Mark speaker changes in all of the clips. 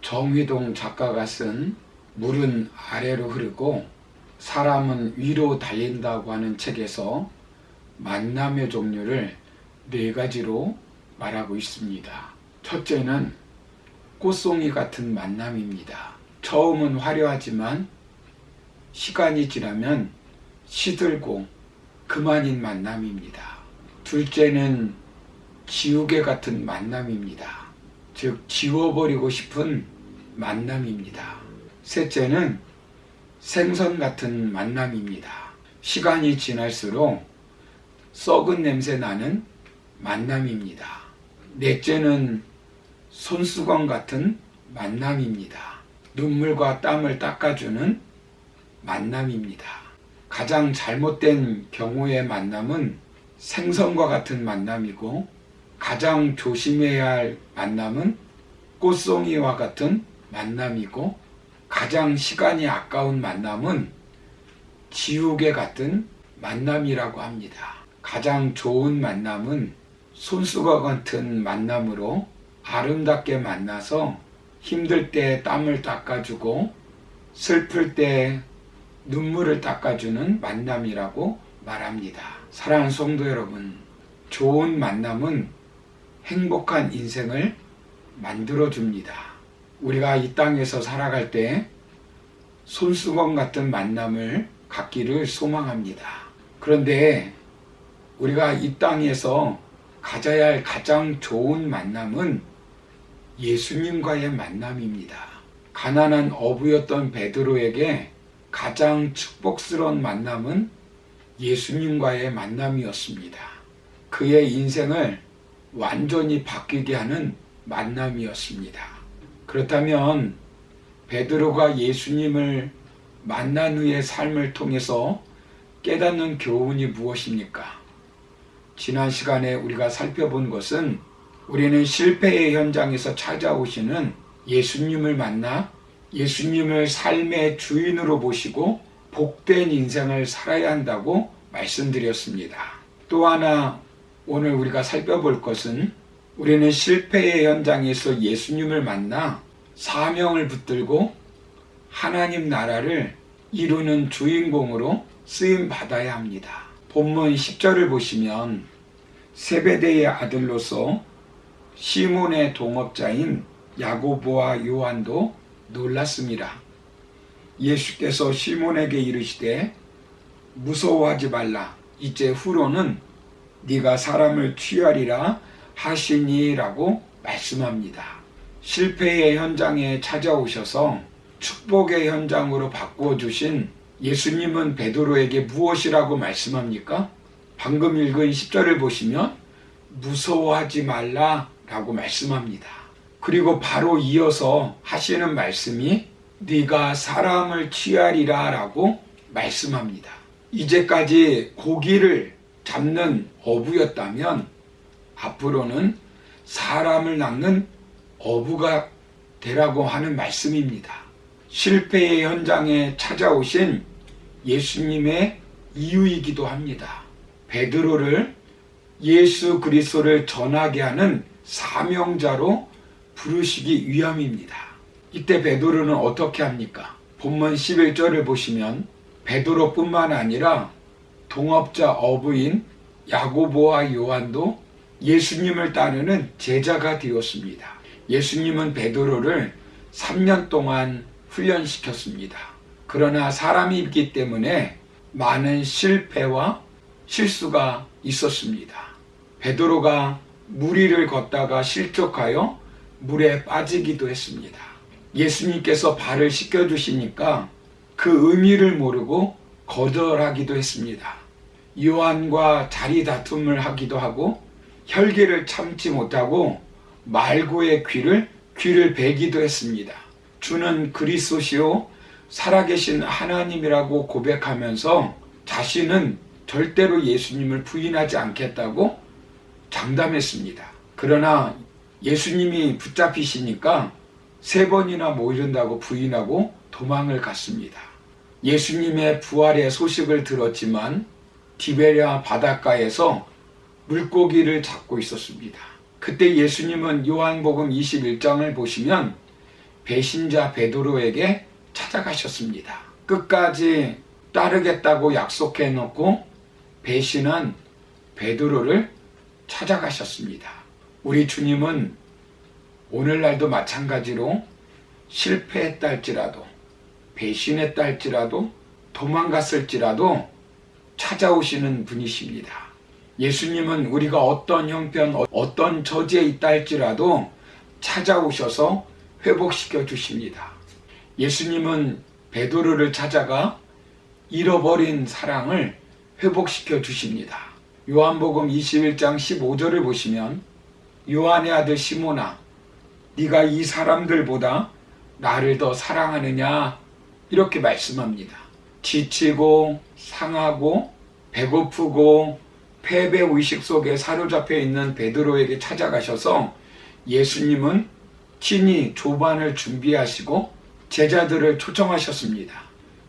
Speaker 1: 정휘동 작가가 쓴 물은 아래로 흐르고 사람은 위로 달린다고 하는 책에서 만남의 종류를 4가지로 말하고 있습니다. 첫째는 꽃송이 같은 만남입니다. 처음은 화려하지만 시간이 지나면 시들고 그만인 만남입니다. 둘째는 지우개 같은 만남입니다. 즉 지워버리고 싶은 만남입니다. 셋째는 생선 같은 만남입니다. 시간이 지날수록 썩은 냄새 나는 만남입니다. 넷째는 손수건 같은 만남입니다. 눈물과 땀을 닦아주는 만남입니다. 가장 잘못된 경우의 만남은 생선과 같은 만남이고, 가장 조심해야 할 만남은 꽃송이와 같은 만남이고, 가장 시간이 아까운 만남은 지우개 같은 만남이라고 합니다. 가장 좋은 만남은 손수건 같은 만남으로 아름답게 만나서 힘들 때 땀을 닦아주고 슬플 때 눈물을 닦아주는 만남이라고 말합니다. 사랑하는 성도 여러분, 좋은 만남은 행복한 인생을 만들어줍니다. 우리가 이 땅에서 살아갈 때 손수건 같은 만남을 갖기를 소망합니다. 그런데 우리가 이 땅에서 가져야 할 가장 좋은 만남은 예수님과의 만남입니다. 가난한 어부였던 베드로에게 가장 축복스러운 만남은 예수님과의 만남이었습니다. 그의 인생을 완전히 바뀌게 하는 만남이었습니다. 그렇다면 베드로가 예수님을 만난 후의 삶을 통해서 깨닫는 교훈이 무엇입니까? 지난 시간에 우리가 살펴본 것은 우리는 실패의 현장에서 찾아오시는 예수님을 만나 예수님을 삶의 주인으로 보시고 복된 인생을 살아야 한다고 말씀드렸습니다. 또 하나 오늘 우리가 살펴볼 것은 우리는 실패의 현장에서 예수님을 만나 사명을 붙들고 하나님 나라를 이루는 주인공으로 쓰임 받아야 합니다. 본문 10절을 보시면 세베대의 아들로서 시몬의 동업자인 야고보와 요한도 놀랐습니다. 예수께서 시몬에게 이르시되 무서워하지 말라. 이제 후로는 네가 사람을 취하리라 하시니라고 말씀합니다. 실패의 현장에 찾아오셔서 축복의 현장으로 바꾸어 주신 예수님은 베드로에게 무엇이라고 말씀합니까? 방금 읽은 10절을 보시면 무서워하지 말라 라고 말씀합니다. 그리고 바로 이어서 하시는 말씀이 네가 사람을 취하리라 라고 말씀합니다. 이제까지 고기를 잡는 어부였다면 앞으로는 사람을 낚는 어부가 되라고 하는 말씀입니다. 실패의 현장에 찾아오신 예수님의 이유이기도 합니다. 베드로를 예수 그리스도를 전하게 하는 사명자로 부르시기 위함입니다. 이때 베드로는 어떻게 합니까? 본문 11절을 보시면 베드로뿐만 아니라 동업자 어부인 야고보와 요한도 예수님을 따르는 제자가 되었습니다. 예수님은 베드로를 3년 동안 훈련시켰습니다. 그러나 사람이기 때문에 많은 실패와 실수가 있었습니다. 베드로가 물 위를 걷다가 실족하여 물에 빠지기도 했습니다. 예수님께서 발을 씻겨주시니까 그 의미를 모르고 거절하기도 했습니다. 요한과 자리 다툼을 하기도 하고 혈기를 참지 못하고 말고의 귀를 베기도 했습니다. 주는 그리스도시요 살아계신 하나님이라고 고백하면서 자신은 절대로 예수님을 부인하지 않겠다고 장담했습니다. 그러나 예수님이 붙잡히시니까 3번이나 모이른다고 부인하고 도망을 갔습니다. 예수님의 부활의 소식을 들었지만 디베랴 바닷가에서 물고기를 잡고 있었습니다. 그때 예수님은 요한복음 21장을 보시면 배신자 베드로에게 찾아가셨습니다. 끝까지 따르겠다고 약속해 놓고 배신한 베드로를 찾아가셨습니다. 우리 주님은 오늘날도 마찬가지로 실패했다 할지라도, 배신했다 할지라도, 도망갔을지라도 찾아오시는 분이십니다. 예수님은 우리가 어떤 형편, 어떤 처지에 있다 할지라도 찾아오셔서 회복시켜 주십니다. 예수님은 베드로를 찾아가 잃어버린 사랑을 회복시켜 주십니다. 요한복음 21장 15절을 보시면 요한의 아들 시몬아, 네가 이 사람들보다 나를 더 사랑하느냐 이렇게 말씀합니다. 지치고 상하고 배고프고 패배의식 속에 사로잡혀 있는 베드로에게 찾아가셔서 예수님은 친히 조반을 준비하시고 제자들을 초청하셨습니다.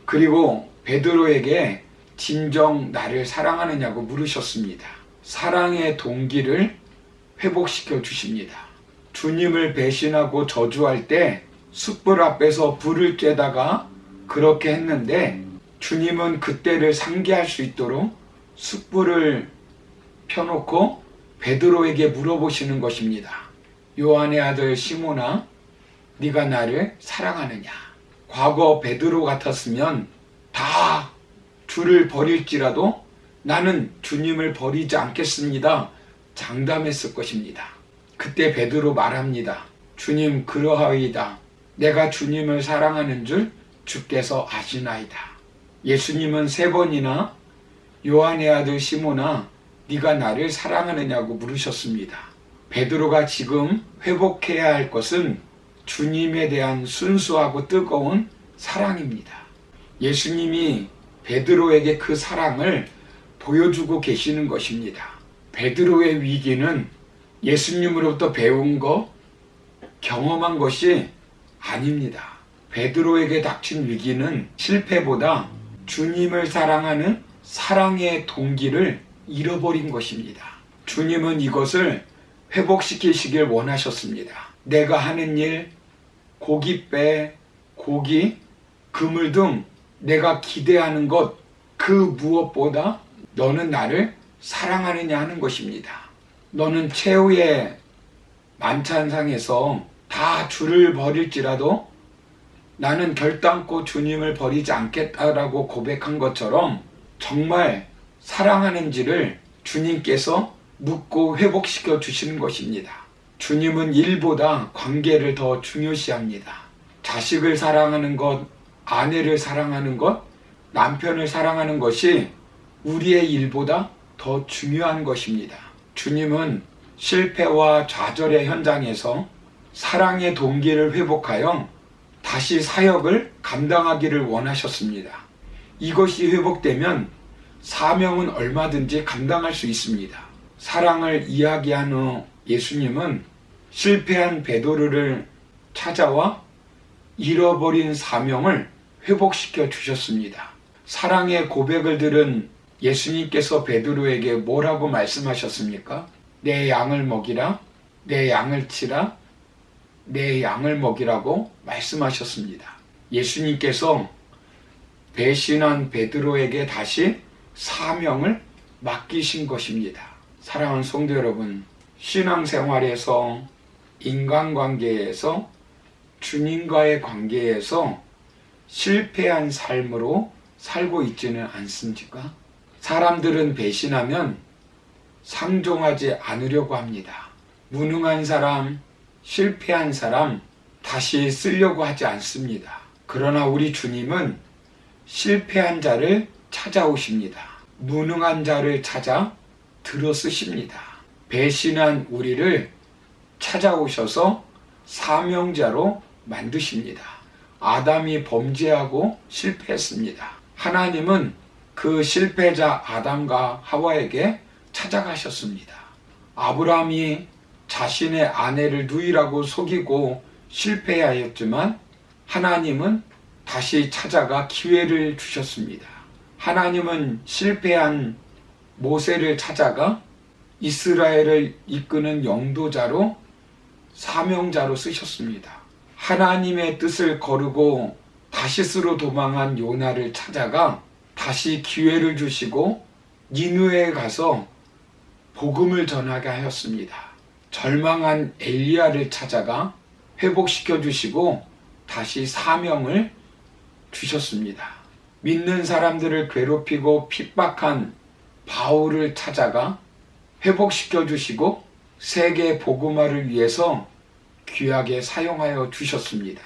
Speaker 1: 그리고 베드로에게 진정 나를 사랑하느냐고 물으셨습니다. 사랑의 동기를 회복시켜 주십니다. 주님을 배신하고 저주할 때 숯불 앞에서 불을 쬐다가 그렇게 했는데 주님은 그때를 상기할 수 있도록 숯불을 펴놓고 베드로에게 물어보시는 것입니다. 요한의 아들 시몬아, 네가 나를 사랑하느냐? 과거 베드로 같았으면 다 주를 버릴지라도 나는 주님을 버리지 않겠습니다. 장담했을 것입니다. 그때 베드로 말합니다. 주님, 그러하이다. 내가 주님을 사랑하는 줄 주께서 아시나이다. 예수님은 3번이나 요한의 아들 시몬아, 네가 나를 사랑하느냐고 물으셨습니다. 베드로가 지금 회복해야 할 것은 주님에 대한 순수하고 뜨거운 사랑입니다. 예수님이 베드로에게 그 사랑을 보여주고 계시는 것입니다. 베드로의 위기는 예수님으로부터 배운 것, 경험한 것이 아닙니다. 베드로에게 닥친 위기는 실패보다 주님을 사랑하는 사랑의 동기를 잃어버린 것입니다. 주님은 이것을 회복시키시길 원하셨습니다. 내가 하는 일, 고깃배, 고기, 그물 등 내가 기대하는 것, 그 무엇보다 너는 나를 사랑하느냐 하는 것입니다. 너는 최후의 만찬상에서 다 주를 버릴지라도 나는 결단코 주님을 버리지 않겠다라고 고백한 것처럼 정말 사랑하는지를 주님께서 묻고 회복시켜 주시는 것입니다. 주님은 일보다 관계를 더 중요시합니다. 자식을 사랑하는 것, 아내를 사랑하는 것, 남편을 사랑하는 것이 우리의 일보다 더 중요한 것입니다. 주님은 실패와 좌절의 현장에서 사랑의 동기를 회복하여 다시 사역을 감당하기를 원하셨습니다. 이것이 회복되면 사명은 얼마든지 감당할 수 있습니다. 사랑을 이야기한 후 예수님은 실패한 베드로를 찾아와 잃어버린 사명을 회복시켜 주셨습니다. 사랑의 고백을 들은 예수님께서 베드로에게 뭐라고 말씀하셨습니까? 내 양을 먹이라, 내 양을 치라, 내 양을 먹이라고 말씀하셨습니다. 예수님께서 배신한 베드로에게 다시 사명을 맡기신 것입니다. 사랑하는 성도 여러분, 신앙생활에서, 인간관계에서, 주님과의 관계에서 실패한 삶으로 살고 있지는 않습니까? 사람들은 배신하면 상종하지 않으려고 합니다. 무능한 사람, 실패한 사람 다시 쓰려고 하지 않습니다. 그러나 우리 주님은 실패한 자를 찾아오십니다. 무능한 자를 찾아 들어 쓰십니다. 배신한 우리를 찾아오셔서 사명자로 만드십니다. 아담이 범죄하고 실패했습니다. 하나님은 그 실패자 아담과 하와에게 찾아가셨습니다. 아브라함이 자신의 아내를 누이라고 속이고 실패하였지만 하나님은 다시 찾아가 기회를 주셨습니다. 하나님은 실패한 모세를 찾아가 이스라엘을 이끄는 영도자로 사명자로 쓰셨습니다. 하나님의 뜻을 거르고 다시스로 도망한 요나를 찾아가 다시 기회를 주시고 니느웨에 가서 복음을 전하게 하였습니다. 절망한 엘리야를 찾아가 회복시켜 주시고 다시 사명을 주셨습니다. 믿는 사람들을 괴롭히고 핍박한 바울을 찾아가 회복시켜 주시고 세계 복음화를 위해서 귀하게 사용하여 주셨습니다.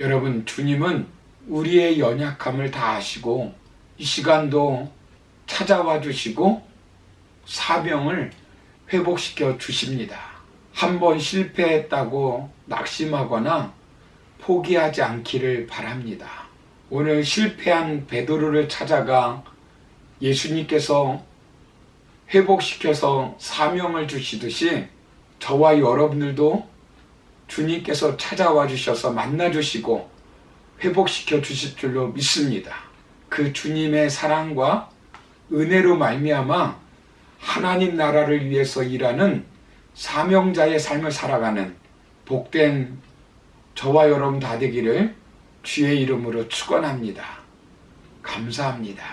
Speaker 1: 여러분, 주님은 우리의 연약함을 다 아시고 이 시간도 찾아와 주시고 사명을 회복시켜 주십니다. 한번 실패했다고 낙심하거나 포기하지 않기를 바랍니다. 오늘 실패한 베드로를 찾아가 예수님께서 회복시켜서 사명을 주시듯이 저와 여러분들도 주님께서 찾아와 주셔서 만나 주시고 회복시켜 주실 줄로 믿습니다. 그 주님의 사랑과 은혜로 말미암아 하나님 나라를 위해서 일하는 사명자의 삶을 살아가는 복된 저와 여러분 다 되기를 주의 이름으로 축원합니다. 감사합니다.